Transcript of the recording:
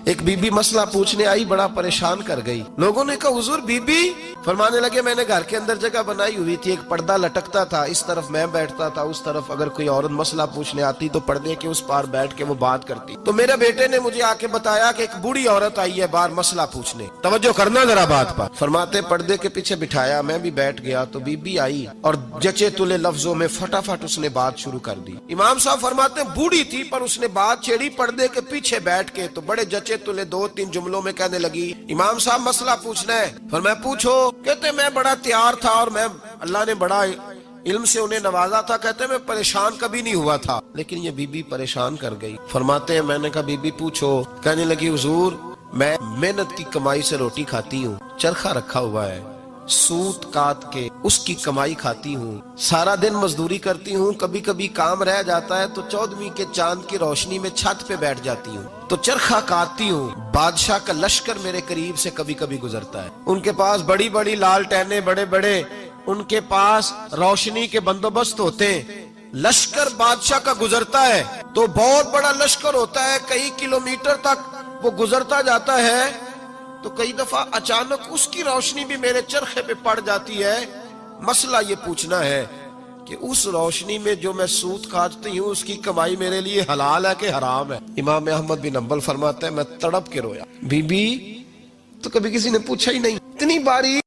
ایک be be مسئلہ پوچھنے آئی، بڑا پریشان کر گئی. لوگوں نے کہا حضور بی بی، فرمانے لگے میں نے گھر کے اندر جگہ بنائی ہوئی تھی، ایک پردہ لٹکتا تھا، اس طرف میں بیٹھتا تھا، اس طرف اگر کوئی عورت مسئلہ پوچھنے آتی تو پردے کے اس پار بیٹھ کے وہ بات کرتی. تو میرے بیٹے نے مجھے آ کے بتایا کہ ایک بوڑھی عورت آئی ہے باہر مسئلہ پوچھنے. توجہ کرنا ذرا بات پر. فرماتے پردے کے پیچھے بٹھایا، میں بھی بیٹھ گیا تو بی بی آئی اور جچے تلے لفظوں میں فٹافٹ اس نے بات شروع کر دی. امام صاحب فرماتے بوڑھی تھی پر اس نے بات چھیڑی پردے کے پیچھے بیٹھ کے، تو بڑے جچے تلے 2-3 جملوں میں کہنے لگی امام صاحب مسئلہ پوچھنا ہے. فرمایا پوچھو. کہتے میں بڑا تیار تھا اور میں اللہ نے بڑا علم سے انہیں نوازا تھا. کہتے میں پریشان کبھی نہیں ہوا تھا، لیکن یہ بی بی پریشان کر گئی. فرماتے ہیں میں نے کہا بی بی پوچھو. کہنے لگی حضور میں محنت کی کمائی سے روٹی کھاتی ہوں، چرخہ رکھا ہوا ہے، سوت کاٹ کے اس کی کمائی کھاتی ہوں، سارا دن مزدوری کرتی ہوں، کبھی کبھی کام رہ جاتا ہے تو 14ویں کے چاند کی روشنی میں چھت پہ بیٹھ جاتی ہوں تو چرخہ کاٹتی ہوں. بادشاہ کا لشکر میرے قریب سے کبھی کبھی گزرتا ہے، ان کے پاس بڑی بڑی لالٹینیں، بڑے بڑے ان کے پاس روشنی کے بندوبست ہوتے ہیں. لشکر بادشاہ کا گزرتا ہے تو بہت بڑا لشکر ہوتا ہے، کئی کلومیٹر تک وہ گزرتا جاتا ہے، تو کئی دفعہ اچانک اس کی روشنی بھی میرے چرخے پہ پڑ جاتی ہے. مسئلہ یہ پوچھنا ہے کہ اس روشنی میں جو میں سوت کاٹتی ہوں اس کی کمائی میرے لیے حلال ہے کہ حرام ہے؟ امام احمد بن حنبل فرماتے ہیں میں تڑپ کے رویا. بی بی تو کبھی کسی نے پوچھا ہی نہیں. اتنی باری